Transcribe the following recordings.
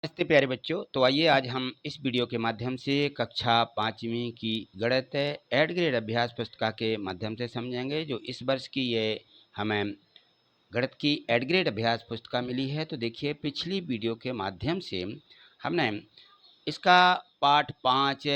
नमस्ते प्यारे बच्चों। तो आइए आज हम इस वीडियो के माध्यम से कक्षा 5वीं की गणित एड ग्रेड अभ्यास पुस्तिका के माध्यम से समझेंगे। जो इस वर्ष की ये हमें गणित की एड ग्रेड अभ्यास पुस्तिका मिली है। तो देखिए, पिछली वीडियो के माध्यम से हमने इसका पाठ 5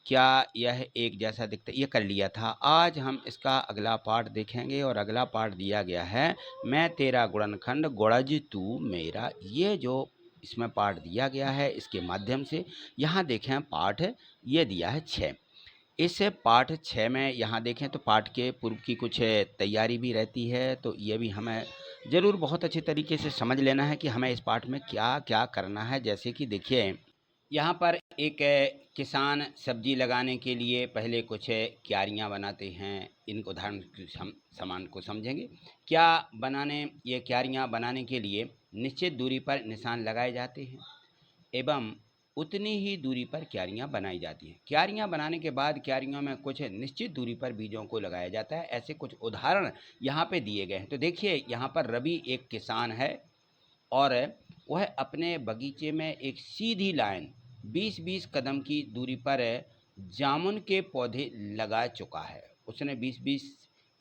क्या यह एक जैसा दिखता है ये कर लिया था। आज हम इसका अगला पाठ देखेंगे और अगला पाठ दिया गया है मैं तेरा गुणनखंड गुणज तू मेरा। ये जो इसमें पाठ दिया गया है इसके माध्यम से यहाँ देखें पाठ ये दिया है 6। इस पाठ 6 में यहाँ देखें तो पाठ के पूर्व की कुछ तैयारी भी रहती है। तो ये भी हमें ज़रूर बहुत अच्छे तरीके से समझ लेना है कि हमें इस पाठ में क्या क्या करना है। जैसे कि देखिए, यहाँ पर एक किसान सब्जी लगाने के लिए पहले कुछ क्यारियाँ बनाते हैं। इन उदाहरण समान को समझेंगे। क्या बनाने ये क्यारियाँ बनाने के लिए निश्चित दूरी पर निशान लगाए जाते हैं एवं उतनी ही दूरी पर क्यारियाँ बनाई जाती हैं। क्यारियाँ बनाने के बाद क्यारियों में कुछ निश्चित दूरी पर बीजों को लगाया जाता है। ऐसे कुछ उदाहरण यहाँ पे दिए गए हैं। तो देखिए, यहाँ पर रवि एक किसान है और वह अपने बगीचे में एक सीधी लाइन 20-20 कदम की दूरी पर जामुन के पौधे लगा चुका है। उसने 20-20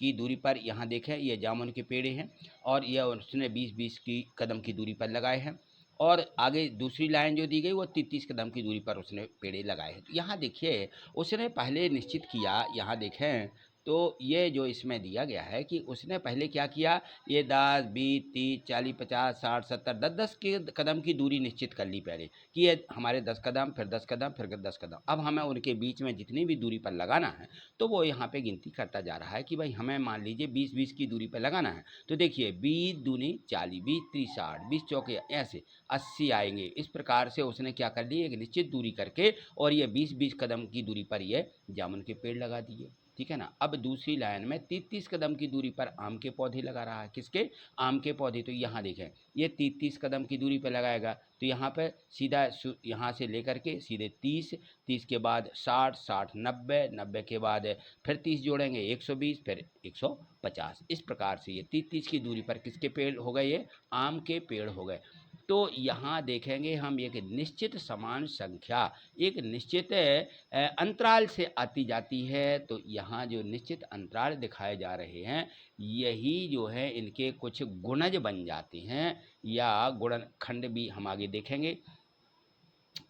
की दूरी पर, यहाँ देखें ये जामुन के पेड़ हैं और यह उसने 20-20 की कदम की दूरी पर लगाए हैं। और आगे दूसरी लाइन जो दी गई वो 33 कदम की दूरी पर उसने पेड़ लगाए हैं। तो यहाँ देखिए, उसने पहले निश्चित किया, यहाँ देखें तो ये जो इसमें दिया गया है कि उसने पहले क्या किया, ये 10, 20, 30, 40, 50, 60, 70, 10-10 के कदम की दूरी निश्चित कर ली पहले कि ये हमारे 10 कदम, फिर 10 कदम, फिर 10 कदम। अब हमें उनके बीच में जितनी भी दूरी पर लगाना है तो वो यहाँ पे गिनती करता जा रहा है कि भाई हमें मान लीजिए 20-20 की दूरी पर लगाना है। तो देखिए 20 दूनी 40, 20 30 60, 20 चौके ऐसे 80 आएंगे। इस प्रकार से उसने क्या कर ली, एक निश्चित दूरी करके और ये 20-20 कदम की दूरी पर ये जामुन के पेड़ लगा दिए। ठीक है ना। अब दूसरी लाइन में 33 कदम की दूरी पर आम के पौधे लगा रहा है। किसके? आम के पौधे। तो यहाँ देखें ये 33 कदम की दूरी पर लगाएगा तो यहाँ पर सीधा यहाँ से लेकर के सीधे 30, 30 के बाद 60, 60 90, 90 के बाद फिर 30 जोड़ेंगे 120, फिर 150। इस प्रकार से ये 33 की दूरी पर किसके पेड़ हो गए, ये आम के पेड़ हो गए। तो यहाँ देखेंगे हम एक निश्चित समान संख्या एक निश्चित अंतराल से आती जाती है। तो यहाँ जो निश्चित अंतराल दिखाए जा रहे हैं यही जो है इनके कुछ गुणज बन जाते हैं या गुणनखंड भी हम आगे देखेंगे।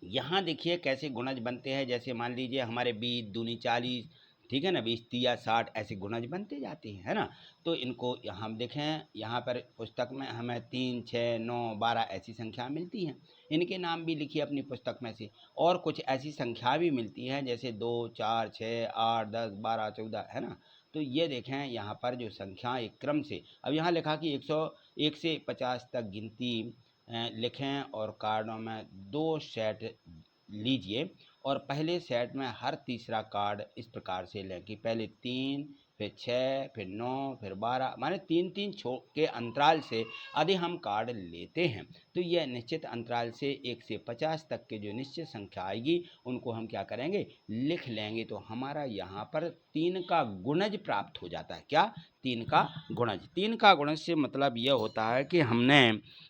यहाँ देखिए कैसे गुणज बनते हैं। जैसे मान लीजिए हमारे 20 दूनी 40, ठीक है ना, 20 तिया 60 ऐसे गुणज बनते जाते हैं, है ना। तो इनको हम देखें यहाँ पर पुस्तक में हमें 3, 6, 9, 12 ऐसी संख्या मिलती हैं। इनके नाम भी लिखिए अपनी पुस्तक में से। और कुछ ऐसी संख्या भी मिलती हैं जैसे 2, 4, 6, 8, 10, 12, 14, है ना। तो ये देखें यहाँ पर जो संख्या एक क्रम से, अब यहाँ लिखा कि 101 से 50 तक गिनती लिखें और कार्डों में 2 सेट लीजिए और पहले सेट में हर तीसरा कार्ड इस प्रकार से लें कि पहले 3, फिर 6, फिर 9, फिर 12, माने 3-3 के अंतराल से यदि हम कार्ड लेते हैं तो यह निश्चित अंतराल से 1 से 50 तक के जो निश्चित संख्या आएगी उनको हम क्या करेंगे, लिख लेंगे। तो हमारा यहाँ पर 3 का गुणज प्राप्त हो जाता है। क्या? 3 का गुणज। 3 का गुणज से मतलब यह होता है कि हमने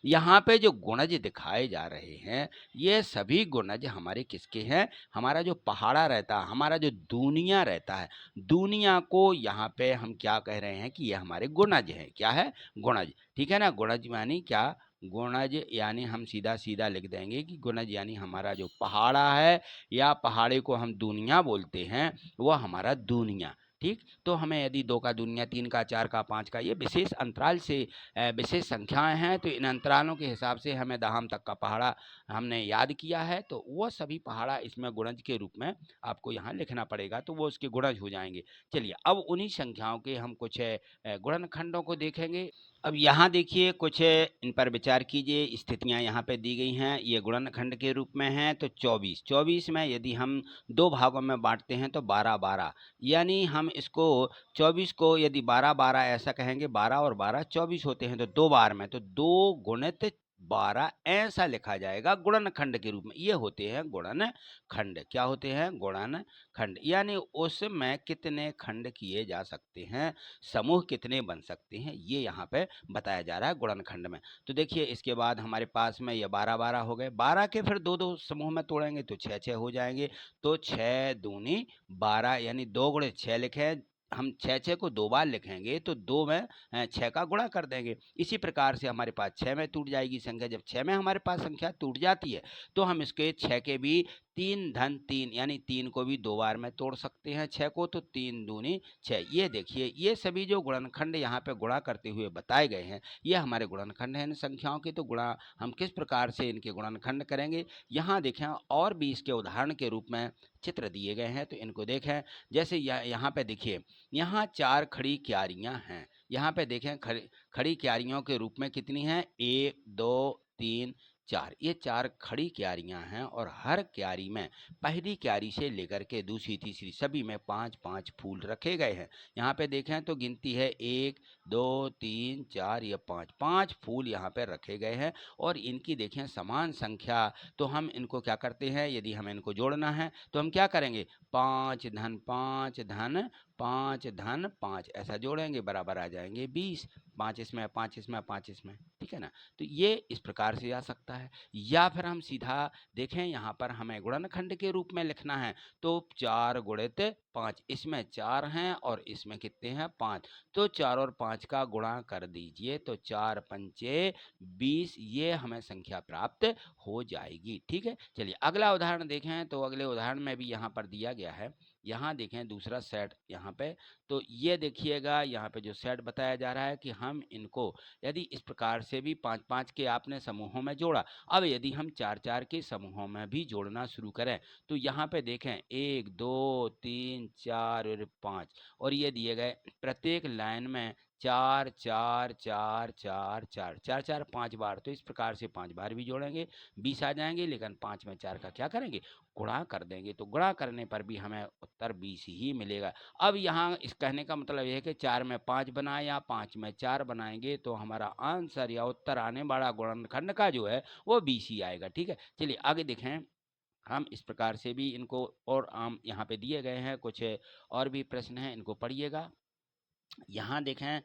यहाँ पे जो गुणज दिखाए जा रहे हैं ये सभी गुणज हमारे किसके हैं, हमारा जो पहाड़ा रहता है, हमारा जो दूनिया रहता है, दूनिया को यहाँ पे हम क्या कह रहे हैं कि ये हमारे गुणज हैं। क्या है? गुणज। ठीक है ना। गुणज यानी क्या? गुणज यानी हम सीधा सीधा लिख देंगे कि गुणज यानी हमारा जो पहाड़ा है या पहाड़े को हम दुनिया बोलते हैं वह हमारा दुनिया। ठीक। तो हमें यदि 2 का दुनिया, 3 का, 4 का, 5 का, ये विशेष अंतराल से विशेष संख्याएं हैं। तो इन अंतरालों के हिसाब से हमें दहाम तक का पहाड़ा हमने याद किया है तो वह सभी पहाड़ा इसमें गुणज के रूप में आपको यहाँ लिखना पड़ेगा तो वो उसके गुणज हो जाएंगे। चलिए अब उन्हीं संख्याओं के हम कुछ गुणनखंडों को देखेंगे। अब यहाँ देखिए कुछ इन पर विचार कीजिए। स्थितियाँ यहाँ पे दी गई हैं, ये गुणनखंड के रूप में हैं। तो 24 में यदि हम 2 भागों में बांटते हैं तो 12-12, यानी हम इसको 24 को यदि 12-12 ऐसा कहेंगे, 12 और 12 24 होते हैं तो 2 बार में, तो 2 गुणित 12 ऐसा लिखा जाएगा गुणनखंड के रूप में। ये होते हैं गुणनखंड। क्या होते हैं? गुणनखंड। यानी उसमें कितने खंड किए जा सकते हैं, समूह कितने बन सकते हैं, ये यहाँ पे बताया जा रहा है गुणनखंड में। तो देखिए इसके बाद हमारे पास में ये 12 हो गए। 12 के फिर दो दो समूह में तोड़ेंगे तो 6 हो जाएंगे। तो 6 दूनी 12 यानी 2 गुणे 6 लिखे। हम 6 को 2 बार लिखेंगे तो 2 में 6 का गुणा कर देंगे। इसी प्रकार से हमारे पास 6 में टूट जाएगी संख्या। जब 6 में हमारे पास संख्या टूट जाती है तो हम इसके 6 के भी 3 धन 3 यानी 3 को भी 2 बार में तोड़ सकते हैं 6 को। तो 3 दूनी 6। ये देखिए ये सभी जो गुणनखंड यहाँ पे गुणा करते हुए बताए गए हैं ये हमारे गुणनखंड हैं इन संख्याओं के। तो गुणा हम किस प्रकार से इनके गुणनखंड करेंगे, यहाँ देखें और भी इसके उदाहरण के रूप में चित्र दिए गए हैं तो इनको देखें। जैसे यहाँ पे देखिए यहाँ 4 खड़ी क्यारियां हैं। यहाँ पे देखें खड़ी क्यारियों के रूप में कितनी हैं? 1 2 3 4। ये 4 खड़ी क्यारियां हैं और हर क्यारी में पहली क्यारी से लेकर के दूसरी तीसरी सभी में 5-5 फूल रखे गए हैं। यहाँ पे देखें तो गिनती है 1 2 3 4 या 5 फूल यहाँ पे रखे गए हैं और इनकी देखें समान संख्या। तो हम इनको क्या करते हैं, यदि हमें इनको जोड़ना है तो हम क्या करेंगे? 5 धन 5 धन 5 धन 5 ऐसा जोड़ेंगे, बराबर आ जाएंगे 20। 5 इसमें 5 इसमें 5 इसमें, ठीक है ना। तो ये इस प्रकार से आ सकता है। या फिर हम सीधा देखें यहाँ पर हमें गुणनखंड के रूप में लिखना है तो 4 गुणित 5, इसमें 4 हैं और इसमें कितने हैं? 5। तो 4 और 5 का गुणा कर दीजिए तो 4 पंचे 20, ये हमें संख्या प्राप्त हो जाएगी। ठीक है, चलिए अगला उदाहरण देखें। तो अगले उदाहरण में भी यहाँ पर दिया गया है। यहाँ देखें दूसरा सेट यहाँ पे। तो ये देखिएगा यहाँ पे जो सेट बताया जा रहा है कि हम इनको यदि इस प्रकार से भी 5-5 के आपने समूहों में जोड़ा। अब यदि हम 4-4 के समूहों में भी जोड़ना शुरू करें तो यहाँ पे देखें 1 2 3 4 और 5 और ये दिए गए प्रत्येक लाइन में 4 4 4 4 4 4 4 5 बार। तो इस प्रकार से 5 बार भी जोड़ेंगे 20 आ जाएंगे, लेकिन 5 में 4 का क्या करेंगे? गुणा कर देंगे। तो गुणा करने पर भी हमें उत्तर 20 ही मिलेगा। अब यहाँ इस कहने का मतलब यह है कि 4 में 5 बनाए या 5 में 4 बनाएंगे तो हमारा आंसर या उत्तर आने वाला गुणनखंड का जो है वो 20 ही आएगा। ठीक है, चलिए आगे देखें। हम इस प्रकार से भी इनको और आम यहाँ पे दिए गए हैं कुछ और भी प्रश्न हैं, इनको पढ़िएगा। यहाँ देखें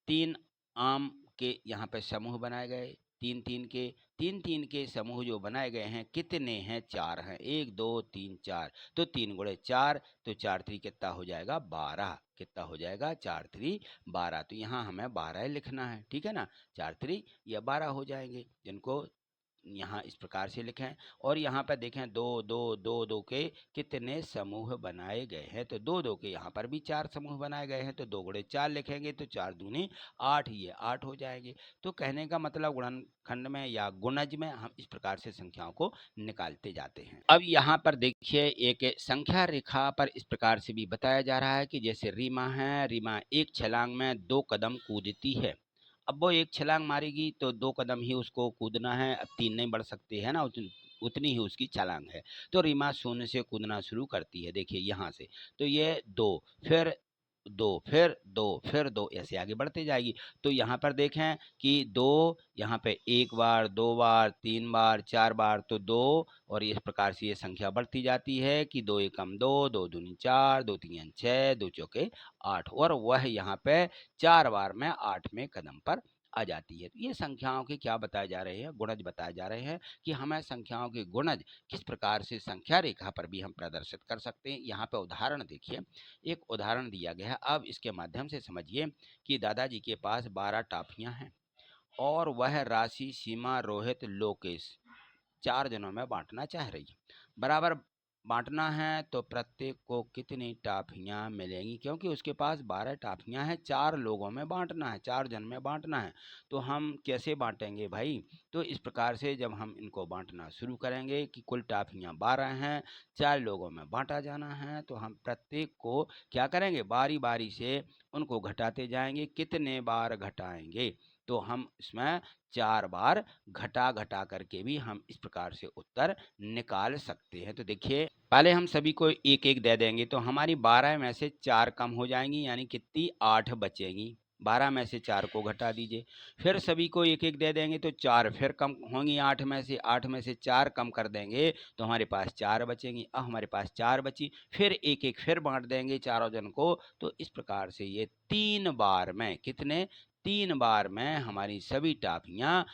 3 आम के यहाँ पे समूह बनाए गए। 3 के समूह जो बनाए गए हैं कितने हैं? 4 हैं। 1 2 3 4। तो 3 गुणे 4 तो 4 3 कितना हो जाएगा? 12। कितना हो जाएगा? 4 3 12। तो यहाँ हमें 12 लिखना है, ठीक है ना। 4 3 या 12 हो जाएंगे, जिनको यहाँ इस प्रकार से लिखें। और यहाँ पर देखें 2 2 2 2 के कितने समूह बनाए गए हैं? तो 2 2 के यहाँ पर भी 4 समूह बनाए गए हैं। तो 2 गुणे 4 लिखेंगे तो 4 दूनी 8, ये 8 हो जाएंगे। तो कहने का मतलब गुणनखंड में या गुणज में हम इस प्रकार से संख्याओं को निकालते जाते हैं। अब यहाँ पर देखिए एक संख्या रेखा पर इस प्रकार से भी बताया जा रहा है कि जैसे रीमा है, रीमा एक छलांग में 2 कदम कूदती है। अब वो एक छलांग मारेगी तो 2 कदम ही उसको कूदना है, अब 3 नहीं बढ़ सकते है ना, उतनी ही उसकी छलांग है। तो रीमा शून्य से कूदना शुरू करती है, देखिए यहाँ से। तो ये 2 फिर 2 फिर 2 फिर 2 ऐसे आगे बढ़ते जाएगी। तो यहाँ पर देखें कि 2 यहाँ पे 1 बार 2 बार 3 बार 4 बार तो 2 और इस प्रकार से ये संख्या बढ़ती जाती है कि 2 एकम 2 2 दूनी 4 2 तीन 6 2 चौके 8 और वह यहाँ पे 4 बार में 8वें कदम पर आ जाती है। तो ये संख्याओं के क्या बताए जा रहे हैं? गुणज बताए जा रहे हैं कि हमें संख्याओं के गुणज किस प्रकार से संख्या रेखा पर भी हम प्रदर्शित कर सकते हैं। यहाँ पे उदाहरण देखिए, एक उदाहरण दिया गया है। अब इसके माध्यम से समझिए कि दादाजी के पास 12 टॉफियां हैं और वह राशि सीमा, रोहित, लोकेश 4 जनों में बांटना चाह रही है। बराबर बांटना है तो प्रत्येक को कितनी टॉफियां मिलेंगी? क्योंकि उसके पास 12 टॉफियां हैं, 4 लोगों में बांटना है, 4 जन में बांटना है। तो हम कैसे बांटेंगे भाई? तो इस प्रकार से जब हम इनको बांटना शुरू करेंगे कि कुल टॉफियां 12 हैं, 4 लोगों में बांटा जाना है, तो हम प्रत्येक को क्या करेंगे? बारी बारी से उनको घटाते जाएंगे। कितने बार घटाएंगे? तो हम इसमें 4 बार घटा घटा करके भी हम इस प्रकार से उत्तर निकाल सकते हैं। तो देखिए पहले हम सभी को एक एक दे देंगे तो हमारी 12 में से 4 कम हो जाएंगी, यानी कितनी? 8 बचेंगी। 12 में से 4 को घटा दीजिए, फिर सभी को एक एक दे देंगे तो 4 फिर कम होंगी 8 में से, 8 में से 4 कम कर देंगे तो हमारे पास 4 बचेंगी। अब हमारे पास 4 बची, फिर एक एक फिर बांट देंगे चारों जन को। तो इस प्रकार से ये 3 बार में, कितने, 3 बार में हमारी सभी टॉफियाँ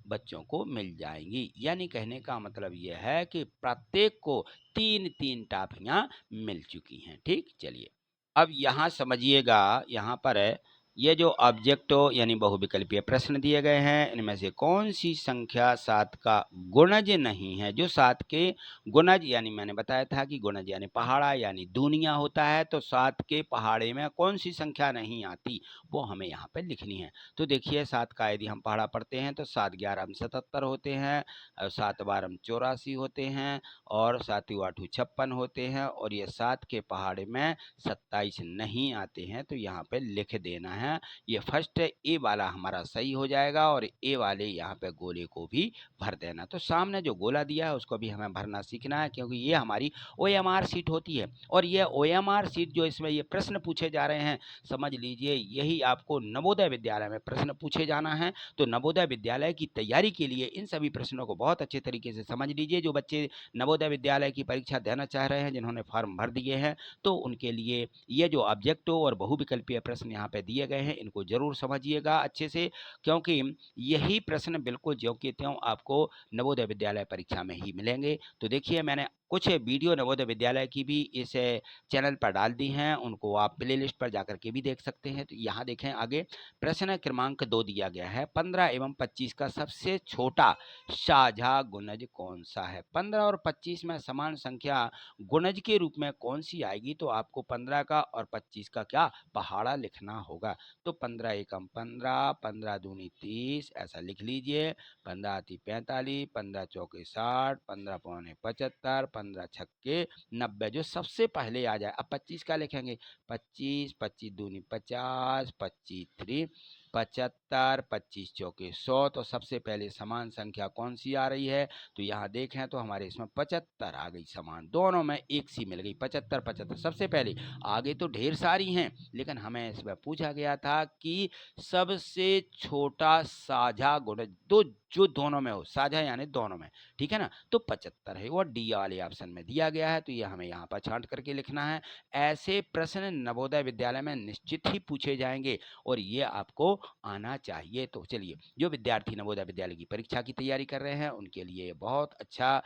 बच्चों को मिल जाएंगी। यानी कहने का मतलब यह है कि प्रत्येक को 3-3 टॉफियाँ मिल चुकी हैं। ठीक, चलिए अब यहाँ समझिएगा, यहाँ पर है ये जो ऑब्जेक्टो यानी बहुविकल्पीय प्रश्न दिए गए हैं, इनमें से कौन सी संख्या 7 का गुणज नहीं है। जो 7 के गुणज यानी मैंने बताया था कि गुणज यानी पहाड़ा यानी दूनिया होता है, तो 7 के पहाड़े में कौन सी संख्या नहीं आती वो हमें यहाँ पे लिखनी है। तो देखिए 7 का यदि हम पहाड़ा पढ़ते हैं तो 7 11 77 होते हैं, और 7 12 84 होते हैं, और 7 8 56 होते हैं, और ये 7 के पहाड़े में 27 नहीं आते हैं। तो यहाँ पे लिख देना है। ये फर्स्ट ए वाला हमारा सही हो जाएगा, और ए वाले यहाँ पे गोले को भी भर देना। तो सामने जो गोला दिया है उसको भी हमें भरना सीखना है, क्योंकि ये हमारी OMR सीट होती है। और ये OMR सीट जो इसमें ये प्रश्न पूछे जा रहे हैं, समझ लीजिए यही आपको नवोदय विद्यालय में प्रश्न पूछे जाना है। तो नवोदय विद्यालय की तैयारी के लिए इन सभी प्रश्नों को बहुत अच्छे तरीके से समझ लीजिए। जो बच्चे नवोदय विद्यालय की परीक्षा देना चाह रहे हैं, जिन्होंने फॉर्म भर दिए हैं, तो उनके लिए ये जो ऑब्जेक्टिव और बहुविकल्पीय प्रश्न यहाँ पे दिए गए हैं, इनको जरूर समझिएगा अच्छे से, क्योंकि यही प्रश्न बिल्कुल ज्यों के त्यों आपको नवोदय विद्यालय परीक्षा में ही मिलेंगे। तो देखिए मैंने कुछ वीडियो नवोदय विद्यालय की भी इस चैनल पर डाल दी हैं, उनको आप प्ले लिस्ट पर जाकर के भी देख सकते हैं। तो यहाँ देखें आगे प्रश्न क्रमांक 2 दिया गया है, 15 एवं 25 का सबसे छोटा साझा गुणज कौन सा है। 15 और 25 में समान संख्या गुणज के रूप में कौन सी आएगी, तो आपको 15 का और 25 का क्या पहाड़ा लिखना होगा। तो 15 एकम 15, 15 दूनी 30 ऐसा लिख लीजिए, 15 आती 45, 15 चौके 60, 15 पौने 75, 15 छक्के 90, जो सबसे पहले आ जाए। अब 25 का लिखेंगे, 25, 25 दूनी 50, 25 3 75, 25 चौके 100। तो सबसे पहले समान संख्या कौन सी आ रही है, तो यहाँ देखें तो हमारे इसमें 75 आ गई समान, दोनों में एक सी मिल गई, 75 75 सबसे पहले। आगे तो ढेर सारी हैं, लेकिन हमें इसमें पूछा गया था कि सबसे छोटा साझा गुणज, दो जो दोनों में हो, साझा यानी दोनों में, ठीक है ना। तो 75 है, और डी वाले ऑप्शन में दिया गया है, तो ये हमें यहाँ पर छांट करके लिखना है। ऐसे प्रश्न नवोदय विद्यालय में निश्चित ही पूछे जाएंगे, और ये आपको आना चाहिए। तो चलिए, जो विद्यार्थी नवोदय विद्यालय की परीक्षा की तैयारी कर रहे हैं उनके लिए बहुत अच्छा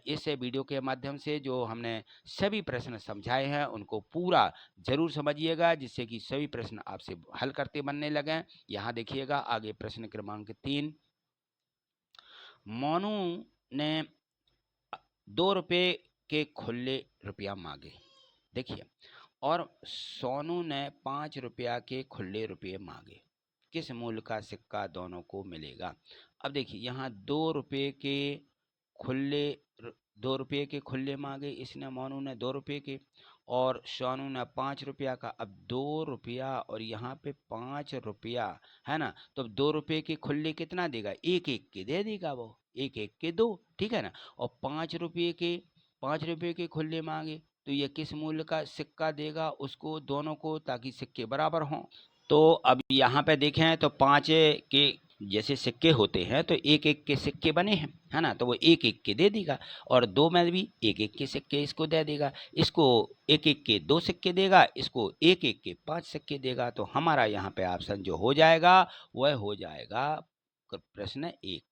इस वीडियो के माध्यम से जो हमने सभी प्रश्न समझाए हैं उनको पूरा जरूर समझिएगा, जिससे कि सभी प्रश्न आपसे हल करते बनने लगें। यहाँ देखिएगा आगे प्रश्न क्रमांक 3, मोनू ने 2 रुपये के खुले रुपया मांगे, देखिए, और सोनू ने 5 रुपया के खुले रुपये मांगे, किस मूल्य का सिक्का दोनों को मिलेगा। अब देखिए यहाँ 2 रुपये के खुले 2 रुपये के खुले मांगे, इसने मोनू ने 2 रुपये के, और सोनू ने 5 रुपया का। अब 2 रुपया और यहाँ पे 5 रुपया है ना, तो अब 2 रुपये के खुले कितना देगा, एक एक के दे देगा वो, एक एक के 2, ठीक है ना। और 5 रुपये के खुले मांगे, तो ये किस मूल्य का सिक्का देगा उसको, दोनों को, ताकि सिक्के बराबर हों। तो अब यहाँ पे देखें तो 5 के जैसे सिक्के होते हैं तो एक एक के सिक्के बने हैं, है ना, तो वो एक एक के दे देगा, और 2 में भी एक एक के सिक्के इसको दे देगा, इसको एक एक के 2 सिक्के देगा, इसको एक एक के 5 सिक्के देगा। तो हमारा यहाँ पे ऑप्शन जो हो जाएगा वह हो जाएगा प्रश्न 1।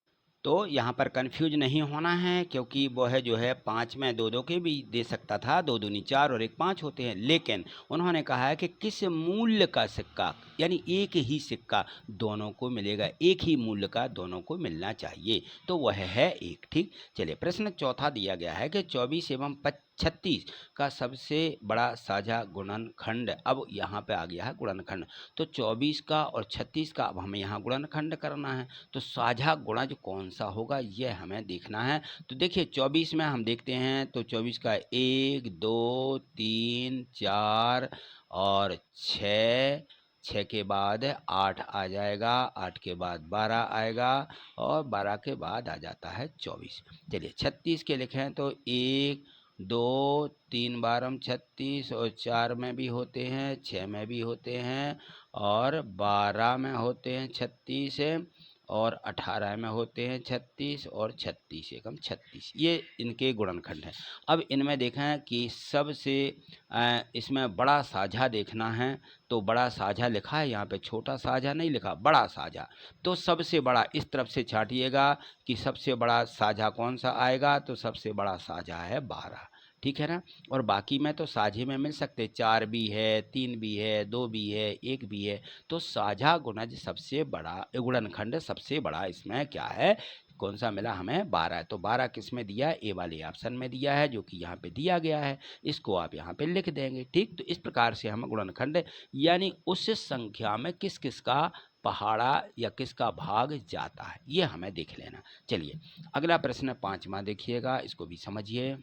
तो यहाँ पर कंफ्यूज नहीं होना है, क्योंकि वह जो है 5 में 2 2 के भी दे सकता था, 2 दूनी 4 और 1 5 होते हैं, लेकिन उन्होंने कहा है कि किस मूल्य का सिक्का, यानी एक ही सिक्का दोनों को मिलेगा, एक ही मूल्य का दोनों को मिलना चाहिए, तो वह है 1। ठीक, चलिए प्रश्न चौथा दिया गया है कि 24 एवं 36 का सबसे बड़ा साझा गुणनखंड। अब यहाँ पे आ गया है गुणनखंड, तो 24 का और 36 का अब हमें यहाँ गुणनखंड करना है, तो साझा गुणज कौन सा होगा यह हमें देखना है। तो देखिए 24 में हम देखते हैं तो 24 का 1 2 3 4 और 6, 6 के बाद 8 आ जाएगा, 8 के बाद 12 आएगा, और 12 के बाद आ जाता है 24। चलिए 36 के लिखें तो 1 2 3 12 36, और 4 में भी होते हैं, 6 में भी होते हैं, और 12 में होते हैं 36 और 18 में होते हैं 36 और 36 एकम 36, ये इनके गुणनखंड हैं। अब इनमें देखें कि सबसे इसमें बड़ा साझा देखना है तो बड़ा साझा लिखा है यहाँ पे, छोटा साझा नहीं लिखा, बड़ा साझा। तो सबसे बड़ा इस तरफ से छाटिएगा कि सबसे बड़ा साझा कौन सा आएगा, तो सबसे बड़ा साझा है 12, ठीक है ना। और बाकी में तो साझे में मिल सकते, 4 भी है, 3 भी है, 2 भी है, 1 भी है। तो साझा गुणज सबसे बड़ा, गुणनखंड सबसे बड़ा इसमें क्या है, कौन सा मिला हमें, 12। तो 12 किस में दिया है, ए वाले ऑप्शन में दिया है, जो कि यहाँ पे दिया गया है। इसको आप यहाँ पे लिख देंगे, ठीक। तो इस प्रकार से हम गुणनखंड यानी उस संख्या में किस किस का पहाड़ा या किसका भाग जाता है, ये हमें देख लेना। चलिए अगला प्रश्न 5वां देखिएगा, इसको भी समझिए।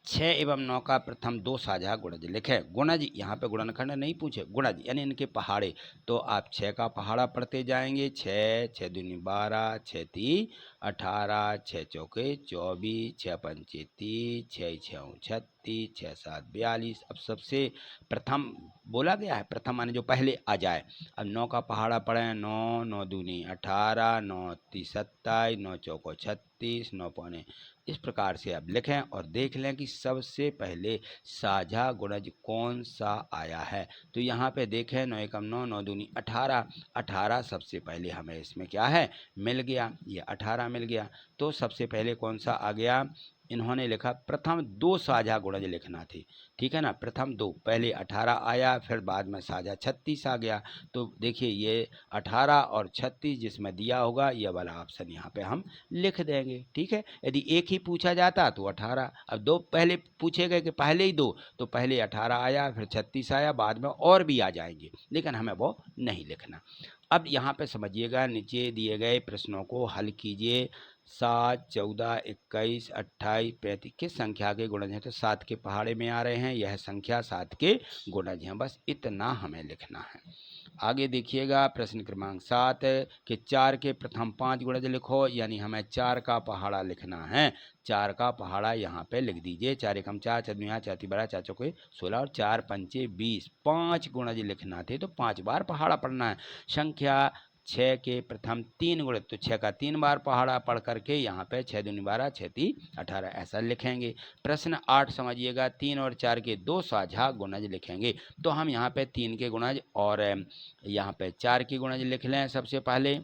6 एवं 9 का प्रथम 2 साझा गुणज लिखें। गुणज यहाँ पे गुणनखंड नहीं पूछे, गुणज यानी इनके पहाड़े। तो आप 6 का पहाड़ा पढ़ते जाएंगे, 6 6 दूनी 12, 6 ती 18, 6 चौके 24, 6 पंचे 30, 6 छः 36, 6 7 42। अब सबसे प्रथम बोला गया है, प्रथम माने जो पहले आ जाए। अब 9 का पहाड़ा पढ़ें, 9 9 दूनी 18, 9 ती 27, 9 चौको 36, 9 पौने। इस प्रकार से आप लिखें और देख लें कि सबसे पहले साझा गुणज कौन सा आया है। तो यहाँ पे देखें, 9 एकम 9, 9 दूनी 18, 18 सबसे पहले हमें इसमें क्या है, मिल गया, ये 18 मिल गया। तो सबसे पहले कौन सा आ गया, इन्होंने लिखा प्रथम 2 साझा गुणज लिखना थे, ठीक है ना। प्रथम 2, पहले 18 आया, फिर बाद में साझा 36 आ गया। तो देखिए ये 18 और 36 जिसमें दिया होगा ये वाला ऑप्शन यहाँ पे हम लिख देंगे, ठीक है। यदि एक ही पूछा जाता तो 18, अब 2 पहले पूछे गए कि पहले ही 2, तो पहले 18 आया, फिर 36 आया, बाद में और भी आ जाएंगे, लेकिन हमें वो नहीं लिखना। अब यहाँ पे समझिएगा, नीचे दिए गए प्रश्नों को हल कीजिए। 7 14 21 28 35 किस संख्या के गुणज हैं, तो 7 के पहाड़े में आ रहे हैं, यह संख्या 7 के गुणज हैं, बस इतना हमें लिखना है। आगे देखिएगा प्रश्न क्रमांक 7 कि 4 के प्रथम 5 गुणज लिखो, यानी हमें 4 का पहाड़ा लिखना है। 4 का पहाड़ा यहाँ पे लिख दीजिए, 4 एकम 4, 4 दूनी 8, 4 ती 12, 4 चौके 16 और 4 पंचे 20। 5 गुणज लिखना थे तो 5 बार पहाड़ा पढ़ना है। संख्या 6 के प्रथम 3 गुणज, तो 6 का 3 बार पहाड़ा पढ़ करके यहाँ पे 6 दूनी 12, 6 ती 18 ऐसा लिखेंगे। प्रश्न 8 समझिएगा, 3 और 4 के 2 साझा गुणज लिखेंगे। तो हम यहाँ पे 3 के गुणज और यहाँ पे 4 के गुणज लिख लें। सबसे पहले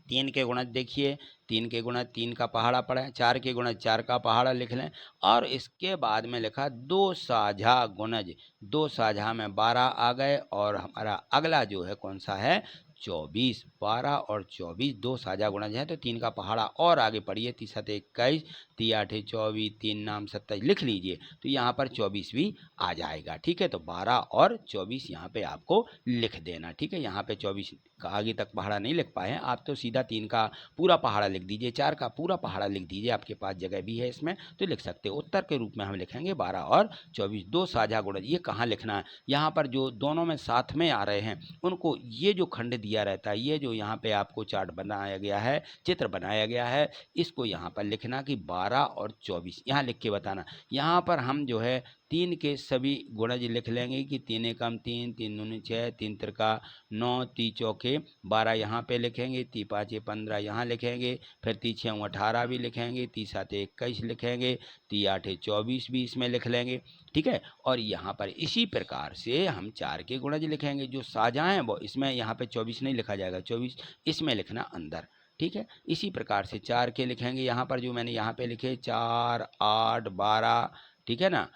3 के गुणज देखिए, 3 के गुणज 3 का पहाड़ा पढ़ें, 4 के गुणज 4 का पहाड़ा लिख लें, और इसके बाद में लिखा 2 साझा गुणज। 2 साझा में 12 आ गए, और हमारा अगला जो है कौन सा है, 24। 12 और 24 2 साझा गुणज है, तो 3 का पहाड़ा और आगे पढ़िए, 3 7 21, 3 8 24, 3 नाम 27 लिख लीजिए, तो यहाँ पर 24 भी आ जाएगा, ठीक है। तो 12 और 24 यहाँ पे आपको लिख देना, ठीक है। यहाँ पे 24 का आगे तक पहाड़ा नहीं लिख पाए हैं आप, तो सीधा 3 का पूरा पहाड़ा लिख दीजिए, 4 का पूरा पहाड़ा लिख दीजिए, आपके पास जगह भी है इसमें तो लिख सकते हो। उत्तर के रूप में हम लिखेंगे 12 और 24 2 साझा गुणज। ये कहाँ लिखना है, यहाँ पर जो दोनों में साथ में आ रहे हैं उनको ये जो खंड दिया रहता है, ये जो यहाँ पे आपको चार्ट बनाया गया है, चित्र बनाया गया है, इसको यहाँ पर लिखना कि 12 और 24 यहाँ लिख के बताना। यहाँ पर हम जो है 3 के सभी गुणज लिख लेंगे कि 3 एकम 3, 3 दूनी 6, 3 तिरका 9, ती चौके 12 यहाँ पे लिखेंगे, ती पाँचे 15 यहाँ लिखेंगे, फिर ती 6 18 भी लिखेंगे, ती 7 21 लिखेंगे, ती 8 24 भी इसमें लिख लेंगे, ठीक है। और यहाँ पर इसी प्रकार से हम 4 के गुणज लिखेंगे, जो साझा हैं वो इसमें, यहाँ पे 24 नहीं लिखा जाएगा, 24 इसमें लिखना अंदर, ठीक है। इसी प्रकार से 4 के लिखेंगे, यहाँ पर जो मैंने यहाँ पे लिखे 4 8 12, ठीक है ना,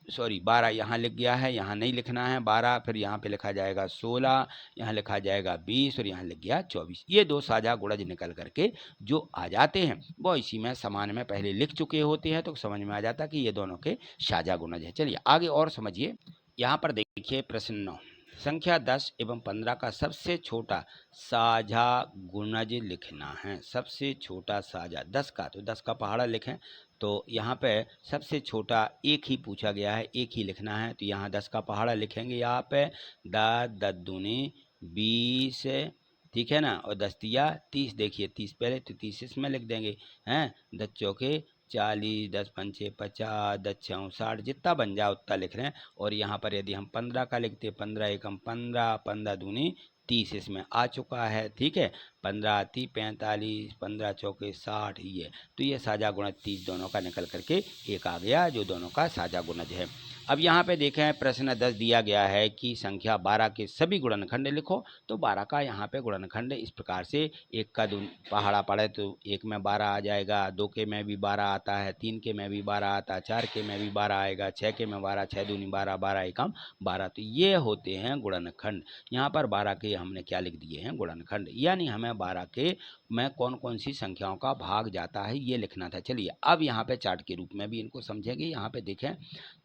सॉरी 12 यहाँ लिख गया है, यहाँ नहीं लिखना है 12, फिर यहाँ पे लिखा जाएगा 16, यहाँ लिखा जाएगा 20 और यहाँ लिख गया 24। ये 2 साझा गुणज निकल करके जो आ जाते हैं वो इसी में समान में पहले लिख चुके होते हैं, तो समझ में आ जाता कि ये दोनों के साझा गुणज है। चलिए आगे और समझिए। यहाँ पर देखिए प्रश्न 9, संख्या 10 एवं 15 का सबसे छोटा साझा गुणज लिखना है। सबसे छोटा साझा 10 का, तो 10 का पहाड़ा लिखें, तो यहाँ पे सबसे छोटा एक ही पूछा गया है, एक ही लिखना है, तो यहाँ 10 का पहाड़ा लिखेंगे यहाँ पे 10 10 दूनी 20, ठीक है ना, और 10 तिया 30, देखिए 30 पहले, तो 30 इसमें लिख देंगे हैं, 10 चौके 40, 10 पंचे 50, 10 छः 60, जितना बन जाए उतना लिख रहे हैं। और यहाँ पर यदि हम 15 का लिखते, 15 एकम 15, 15 दूनी 30 इसमें आ चुका है। ठीक है, 15 आती 45, 15 चौके 60 ये। तो ये साझा गुणज 30 दोनों का निकल करके एक आ गया, जो दोनों का साझा गुणज है। अब यहाँ पे देखें प्रश्न 10 दिया गया है कि संख्या 12 के सभी गुणनखंड लिखो। तो 12 का यहाँ पे गुणनखंड इस प्रकार से, एक का पहाड़ा पड़े तो एक में 12 आ जाएगा, 2 के में भी 12 आता है, 3 के में भी 12 आता है, 4 के में भी 12 आएगा, 6 के में 12, 6 दूनी 12, 12 एकम 12। तो ये होते हैं गुणनखंड। यहाँ पर 12 के हमने क्या लिख दिए हैं, गुणनखंड। यानी हमें 12 के में कौन कौन सी संख्याओं का भाग जाता है ये लिखना था। चलिए अब यहाँ पे चार्ट के रूप में भी इनको समझेंगे। यहाँ पे देखें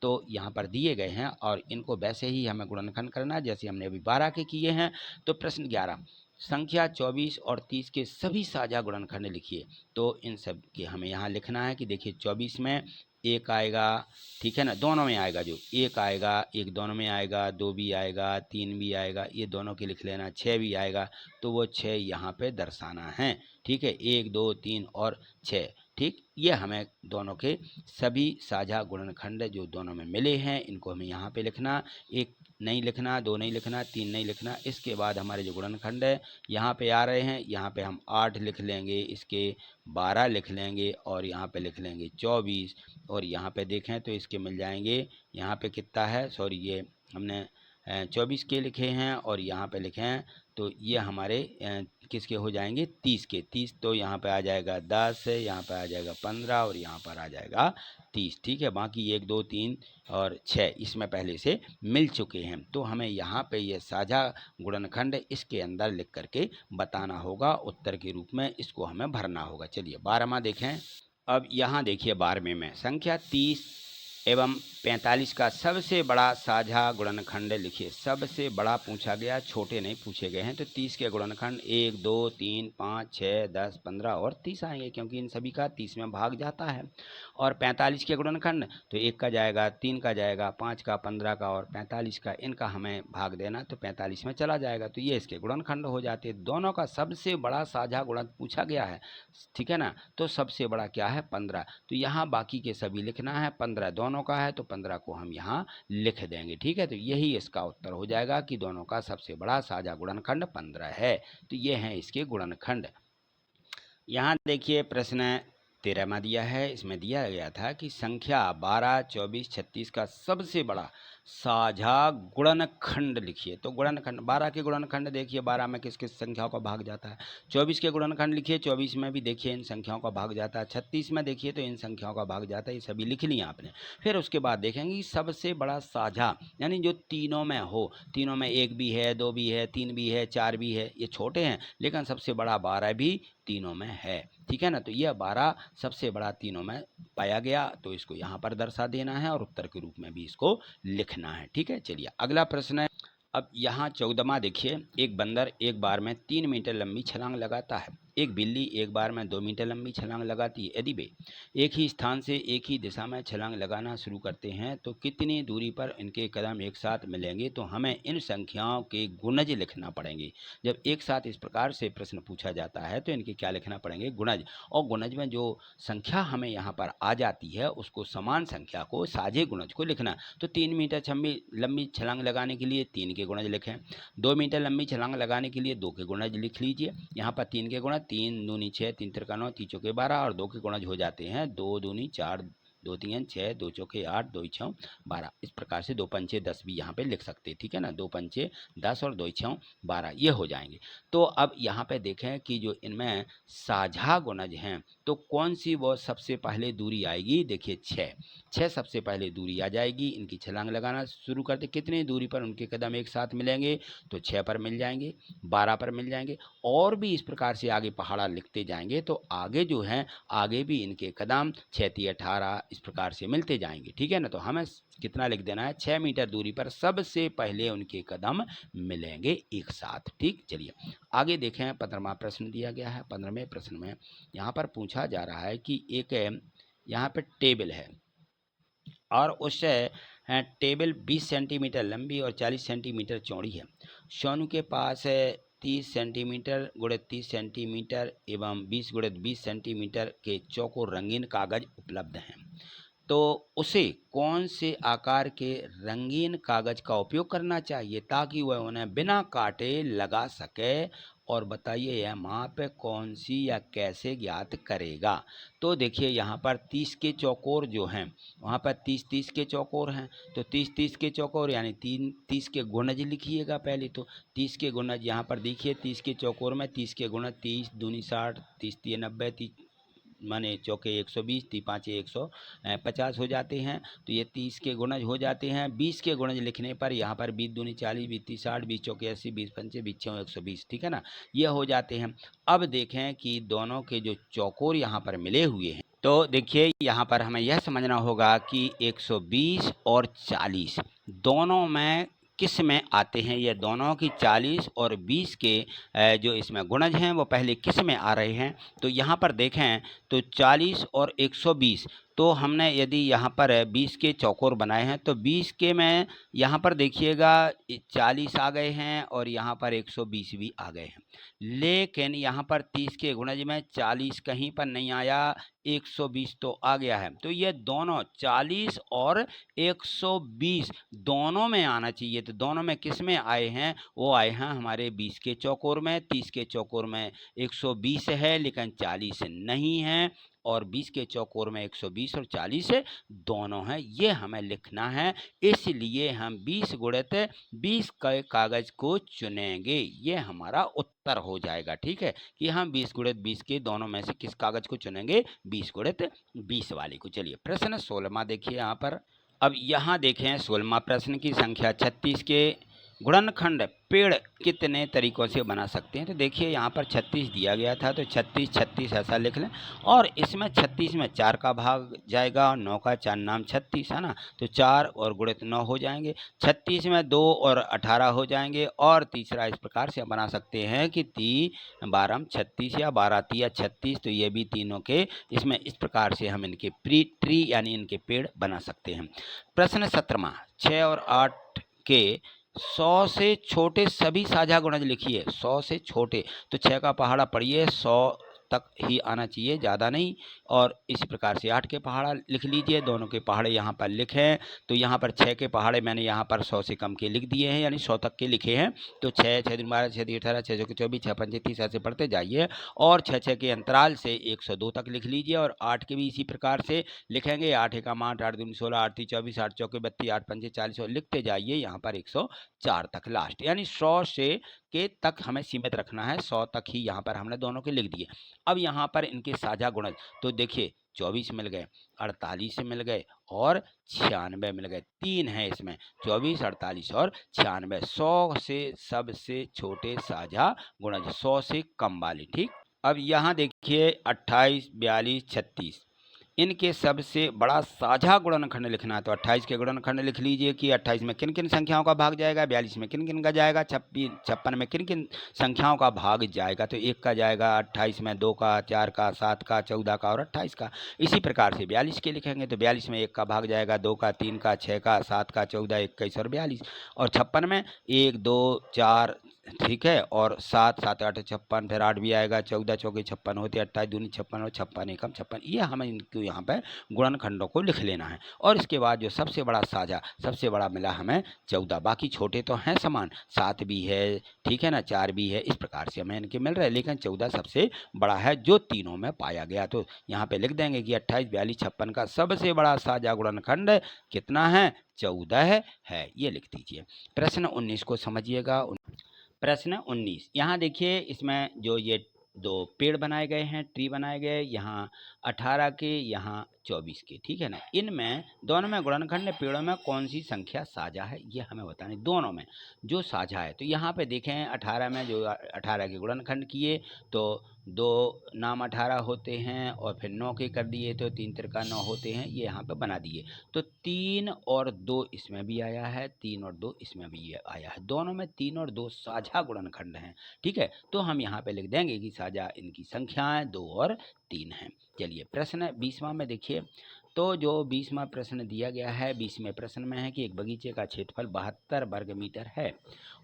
तो यहाँ पर दिए गए हैं और इनको वैसे ही हमें गुणनखंड करना है जैसे हमने अभी 12 के किए हैं। तो प्रश्न 11, संख्या 24 और 30 के सभी साझा गुणनखंड लिखिए। तो इन सब के हमें यहाँ लिखना है कि देखिए 24 में एक आएगा, ठीक है ना, दोनों में आएगा, जो एक आएगा, एक दोनों में आएगा, 2 भी आएगा, 3 भी आएगा, ये दोनों के लिख लेना, 6 भी आएगा, तो वो 6 यहाँ पे दर्शाना है। ठीक है, 1, 2, 3 और 6। ठीक, ये हमें दोनों के सभी साझा गुणनखंड जो दोनों में मिले हैं इनको हमें यहाँ पे लिखना। एक नहीं लिखना, 2 नहीं लिखना, 3 नहीं लिखना। इसके बाद हमारे जो गुणनखंड है यहाँ पे आ रहे हैं, यहाँ पे हम 8 लिख लेंगे, इसके 12 लिख लेंगे और यहाँ पे लिख लेंगे 24। और यहाँ पे देखें तो इसके मिल जाएंगे, यहाँ पे कितना है, सॉरी ये हमने 24 के लिखे हैं और यहाँ पे लिखे हैं, तो ये हमारे किसके हो जाएंगे, 30 के। 30 तो यहाँ पे आ जाएगा 10, यहाँ पे आ जाएगा 15 और यहाँ पर आ जाएगा 30। ठीक है, बाकी 1, 2, 3 और 6 इसमें पहले से मिल चुके हैं। तो हमें यहाँ पे ये साझा गुणनखंड इसके अंदर लिख करके बताना होगा, उत्तर के रूप में इसको हमें भरना होगा। चलिए 12वां देखें। अब यहाँ देखिए 12वें में संख्या 30 एवं 45 का सबसे बड़ा साझा गुणनखंड लिखिए। सबसे बड़ा पूछा गया, छोटे नहीं पूछे गए हैं। तो 30 के गुणनखंड 1, 2, 3, 5, 6, 10, 15 और 30 आएंगे क्योंकि इन सभी का 30 में भाग जाता है। और 45 के गुणनखंड तो 1 का जाएगा, 3 का जाएगा, 5 का, 15 का और 45 का, इनका हमें भाग देना तो 45 में चला जाएगा। तो ये इसके गुणनखंड हो जाते हैं। दोनों का सबसे बड़ा साझा गुणक पूछा गया है, ठीक है ना। तो सबसे बड़ा क्या है, 15। तो यहाँ बाकी के सभी लिखना है, 15 दोनों का है तो 15 को हम यहाँ लिख देंगे। ठीक है, तो यही इसका उत्तर हो जाएगा कि दोनों का सबसे बड़ा साझा गुणनखंड 15 है। तो ये हैं इसके गुणनखंड। यहाँ देखिए प्रश्न 13वां दिया है। इसमें दिया गया था कि संख्या 12, 24, 36 का सबसे बड़ा साझा गुणनखंड लिखिए। तो गुणनखंड 12 के गुणनखंड देखिए, 12 में किस किस संख्याओं का भाग जाता है। 24 के गुणनखंड लिखिए, 24 में भी देखिए इन संख्याओं का भाग जाता है। 36 में देखिए तो इन संख्याओं का भाग जाता है। ये सभी लिख लिया आपने। फिर उसके बाद देखेंगे कि सबसे बड़ा साझा यानी जो तीनों में हो, तीनों में 1 भी है, 2 भी है, 3 भी है, 4 भी है, ये छोटे हैं, लेकिन सबसे बड़ा 12 भी तीनों में है। ठीक है ना, तो यह 12 सबसे बड़ा तीनों में पाया गया, तो इसको यहाँ पर दर्शा देना है और उत्तर के रूप में भी इसको लिखना है। ठीक है, चलिए अगला प्रश्न है। अब यहाँ 14वां देखिए, एक बंदर एक बार में 3 मीटर लंबी छलांग लगाता है। एक बिल्ली एक बार में 2 मीटर लंबी छलांग लगाती है। यदि वे एक ही स्थान से एक ही दिशा में छलांग लगाना शुरू करते हैं तो कितनी दूरी पर इनके कदम एक साथ मिलेंगे। तो हमें इन संख्याओं के गुणज लिखना पड़ेंगे। जब एक साथ इस प्रकार से प्रश्न पूछा जाता है तो इनके क्या लिखना पड़ेंगे, गुणज। और गुणज में जो संख्या हमें यहाँ पर आ जाती है उसको समान संख्या को, साझे गुणज को लिखना। तो 3 मीटर लंबी छलांग लगाने के लिए 3 के गुणज लिखें। 2 मीटर लंबी छलांग लगाने के लिए 2 के गुणज लिख लीजिए। यहाँ पर 3 के गुणज, 3 दूनी 6, 3 तिरका 9, 3 चौके 12 और 2 के गुणज हो जाते हैं 2 दूनी 4, 2 3 6, 2 चौके 8, 2 6 12। इस प्रकार से 2 पंचे 10 भी यहाँ पे लिख सकते हैं। ठीक है ना, 2 पंचे 10 और 2 6 12 ये हो जाएंगे। तो अब यहाँ पे देखें कि जो इनमें साझा गुणज हैं तो कौन सी वो सबसे पहले दूरी आएगी। देखिए 6 सबसे पहले दूरी आ जाएगी। इनकी छलांग लगाना शुरू करते कितनी दूरी पर उनके कदम एक साथ मिलेंगे, तो 6 पर मिल जाएंगे, 12 पर मिल जाएंगे और भी इस प्रकार से आगे पहाड़ा लिखते जाएंगे तो आगे जो है आगे भी इनके कदम 6 × 18 इस प्रकार से मिलते जाएंगे। ठीक है ना, तो हमें कितना लिख देना है, 6 मीटर दूरी पर सबसे पहले उनके कदम मिलेंगे एक साथ। ठीक, चलिए आगे देखें। 15वां प्रश्न दिया गया है। 15वें प्रश्न में यहाँ पर पूछा जा रहा है कि एक यहाँ पे टेबल है और उस टेबल 20 सेंटीमीटर लंबी और 40 सेंटीमीटर चौड़ी है। सोनू के पास 30 सेंटीमीटर गुणित 30 सेंटीमीटर एवं 20 गुणित 20 सेंटीमीटर के चौकोर रंगीन कागज उपलब्ध हैं। तो उसे कौन से आकार के रंगीन कागज का उपयोग करना चाहिए ताकि वह उन्हें बिना काटे लगा सके, और बताइए यह माप कौन सी या कैसे ज्ञात करेगा। तो देखिए यहाँ पर 30 के चौकोर जो हैं, वहाँ पर 30 के चौकोर हैं, तो 30 के चौकोर यानी 30 के गुणज लिखिएगा पहले। तो 30 के गुणज यहाँ पर देखिए, 30 के चौकोर में 30 के गुणज 30 दूनी 60, 30 तीय 90, 30 माने चौके 120, 30 पाँचे 150 हो जाते हैं। तो ये 30 के गुणज हो जाते हैं। 20 के गुणज लिखने पर यहाँ पर 20 दूनी 40, 20 तीय 60, 20 चौके 80, 20 पंचे 20 छः 120, ठीक है ना, ये हो जाते हैं। अब देखें कि दोनों के जो चौकोर यहाँ पर मिले हुए हैं, तो देखिए यहाँ पर हमें यह समझना होगा कि 120 और 40 दोनों में किस में आते हैं। ये दोनों की 40 और 20 के जो इसमें गुणज हैं वो पहले किस में आ रहे हैं। तो यहाँ पर देखें तो 40 और 120, तो हमने यदि यहाँ पर 20 के चौकोर बनाए हैं तो 20 के में यहाँ पर देखिएगा 40 आ गए हैं और यहाँ पर 120 भी आ गए हैं। लेकिन यहाँ पर 30 के गुणज में 40 कहीं पर नहीं आया, 120 तो आ गया है। तो ये दोनों 40 और 120 दोनों में आना चाहिए। तो दोनों में किस में आए हैं, वो आए हैं हमारे 20 के चौकोर में। 30 के चौकोर में 120 है लेकिन 40 नहीं है, और 20 के चौकोर में 120 और 40 दोनों हैं। ये हमें लिखना है, इसलिए हम 20 गुणित 20 के कागज को चुनेंगे। ये हमारा उत्तर हो जाएगा, ठीक है, कि हम 20 गुणित 20 के दोनों में से किस कागज को चुनेंगे, 20 गुणित 20 वाले को। चलिए प्रश्न 16वां देखिए यहाँ पर। अब यहाँ देखें 16वां प्रश्न की संख्या 36 के गुणनखंड पेड़ कितने तरीकों से बना सकते हैं। तो देखिए यहाँ पर 36 दिया गया था, तो 36 36 ऐसा लिख लें, और इसमें 36 में 4 का भाग जाएगा, 9 का 4 नाम 36 है ना, तो 4 और गुणित 9 हो जाएंगे। 36 में 2 और 18 हो जाएंगे। और तीसरा इस प्रकार से बना सकते हैं कि 3 12 36 या 12 तिया 36, तो ये भी तीनों के इसमें इस प्रकार से हम इनके ट्री यानी इनके पेड़ बना सकते हैं। प्रश्न 17वां 6 और 8 के 100 से छोटे सभी साझा गुणज लिखिए। 100 से छोटे, तो 6 का पहाड़ा पढ़िए 100 तक ही आना चाहिए, ज़्यादा नहीं। और इसी प्रकार से 8 के पहाड़ा लिख लीजिए, दोनों के पहाड़े यहाँ पर लिखें। तो यहाँ पर 6 के पहाड़े मैंने यहाँ पर 100 से कम के लिख दिए हैं, यानी 100 तक के लिखे हैं। तो 6 6 दूनी 12, 6 दूनी 18, 6 चौके 24, 6 पंजे 30 ऐसे पढ़ते जाइए, और 6 के अंतराल से 102 तक लिख लीजिए। और 8 के भी इसी प्रकार से लिखेंगे, 8 एकम 8, 8 दूनी 16, 8 तीय 24, 8 चौके 32, 8 पंजे 40, और लिखते जाइए यहाँ पर 104 तक लास्ट, यानी 100 से के तक हमें सीमित रखना है। 100 तक ही यहाँ पर हमने दोनों के लिख दिए। अब यहाँ पर इनके साझा गुणज, तो देखिए 24 मिल गए, 48 मिल गए और 96 मिल गए। 3 है इसमें, 24, 48 और 96। 100 से सबसे छोटे साझा गुणज, 100 से कम वाले, ठीक। अब यहाँ देखिए 28, 42, 36 इनके सबसे बड़ा साझा गुणनखंड लिखना है। तो 28 के गुणनखंड लिख लीजिए कि 28 में किन किन संख्याओं का भाग जाएगा, 42 में किन किन का जाएगा, 56 में किन किन संख्याओं का भाग जाएगा। तो 1 का जाएगा, 28 में 2 का, 4 का, 7 का, 14 का और 28 का। इसी प्रकार से 42 के लिखेंगे, तो 42 में 1 का भाग जाएगा, 2 का, 3 का, 6 का, 7 का, 14, 21 और 42। और 56 में 1 2 4, ठीक है, और 7 7 8 56, फिर 8 भी आएगा, 14 चौके 56 होते, 28 दूनी 56 और 56 एकम 56। ये हमें इनको यहाँ पर गुणनखंडों को लिख लेना है। और इसके बाद जो सबसे बड़ा साझा, सबसे बड़ा मिला हमें 14, बाकी छोटे तो हैं समान, 7 भी है, ठीक है ना, 4 भी है, इस प्रकार से हमें इनके मिल रहे हैं, लेकिन 14 सबसे बड़ा है जो तीनों में पाया गया। तो यहाँ पे लिख देंगे कि 28, 42, 56 का सबसे बड़ा साझा गुणनखंड कितना है, 14 है। ये लिख दीजिए। प्रश्न 19 को समझिएगा। प्रश्न 19, यहाँ देखिए इसमें जो ये 2 पेड़ बनाए गए हैं, ट्री बनाए गए, यहाँ 18 के, यहाँ 24 के, ठीक है ना। इनमें दोनों में गुणनखंड पेड़ों में कौन सी संख्या साझा है, ये हमें बताना है। दोनों में जो साझा है, तो यहाँ पे देखें 18 में जो 18 के गुणनखंड किए तो 2 नाम 18 होते हैं, और फिर 9 के कर दिए तो 3 तिरका 9 होते हैं, ये यहाँ पे बना दिए। तो 3 और 2 इसमें भी आया है, 3 और 2 इसमें भी आया है, दोनों में 3 और 2 साझा गुणनखंड हैं, ठीक है। तो हम यहाँ पे लिख देंगे कि साझा इनकी संख्याएं 2 और 3 हैं। चलिए प्रश्न 20वां में देखिए, तो जो 20वां प्रश्न दिया गया है, 20वें प्रश्न में है कि एक बगीचे का क्षेत्रफल 72 वर्ग मीटर है।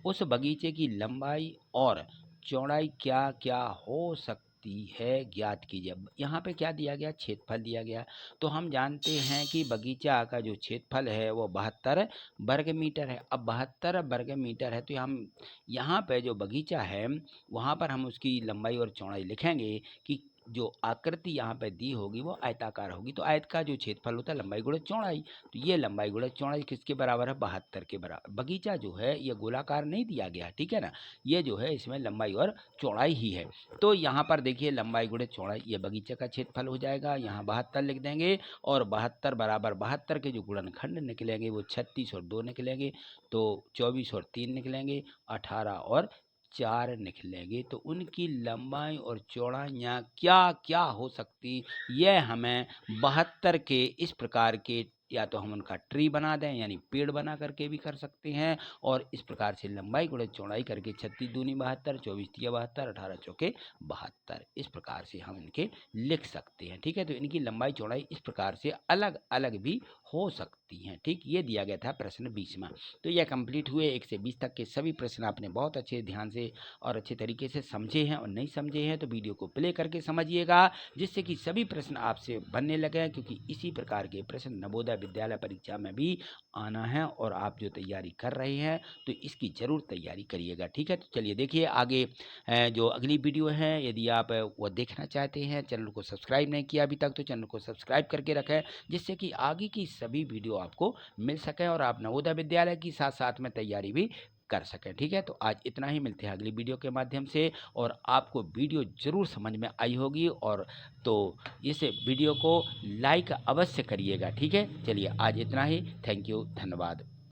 उस बगीचे की लंबाई और चौड़ाई क्या क्या हो सकती है ज्ञात कीजिए। यहाँ पे क्या दिया गया, क्षेत्रफल दिया गया। तो हम जानते हैं कि बगीचा का जो क्षेत्रफल है वो 72 वर्ग मीटर है। अब 72 वर्ग मीटर है तो हम यहाँ पे जो बगीचा है वहाँ पर हम उसकी लंबाई और चौड़ाई लिखेंगे कि जो आकृति यहाँ पे दी होगी वो आयताकार होगी। तो आयत का जो क्षेत्रफल होता है लंबाई गुणा चौड़ाई, तो ये लंबाई गुणा चौड़ाई किसके बराबर है, 72 के बराबर। बगीचा जो है ये गोलाकार नहीं दिया गया, ठीक है ना, ये जो है इसमें लंबाई और चौड़ाई ही है। तो यहाँ पर देखिए लंबाई गुणा चौड़ाई, ये बगीचे का क्षेत्रफल हो जाएगा। यहाँ 72 लिख देंगे और 72 बराबर 72 के जो गुणनखंड निकलेंगे वो 36 और 2 निकलेंगे, तो 24 और 3 निकलेंगे, 18 और 4 निकलेंगे। तो उनकी लंबाई और चौड़ाइयाँ क्या क्या हो सकती, यह हमें 72 के इस प्रकार के, या तो हम उनका ट्री बना दें यानी पेड़ बना करके भी कर सकते हैं, और इस प्रकार से लंबाई गुणा चौड़ाई करके 36 दूनी 72, 24 तिया 72, 18 चौके 72, इस प्रकार से हम इनके लिख सकते हैं। ठीक है, तो इनकी लंबाई चौड़ाई इस प्रकार से अलग अलग भी हो सकती हैं। ठीक, ये दिया गया था प्रश्न 20वां। तो यह कंप्लीट हुए। 1 से 20 तक के सभी प्रश्न आपने बहुत अच्छे ध्यान से और अच्छे तरीके से समझे हैं, और नहीं समझे हैं तो वीडियो को प्ले करके समझिएगा, जिससे कि सभी प्रश्न आपसे बनने लगे, क्योंकि इसी प्रकार के प्रश्न नवोदय विद्यालय परीक्षा में भी आना है। और आप जो तैयारी कर रहे हैं तो इसकी ज़रूर तैयारी करिएगा। ठीक है, तो चलिए देखिए आगे जो अगली वीडियो है, यदि आप वो देखना चाहते हैं, चैनल को सब्सक्राइब नहीं किया अभी तक तो चैनल को सब्सक्राइब करके रखें, जिससे कि आगे की सभी वीडियो आपको मिल सके और आप नवोदय विद्यालय की साथ साथ में तैयारी भी कर सकें। ठीक है, तो आज इतना ही, मिलते हैं अगली वीडियो के माध्यम से। और आपको वीडियो ज़रूर समझ में आई होगी, और तो इस वीडियो को लाइक अवश्य करिएगा। ठीक है, चलिए आज इतना ही। थैंक यू, धन्यवाद।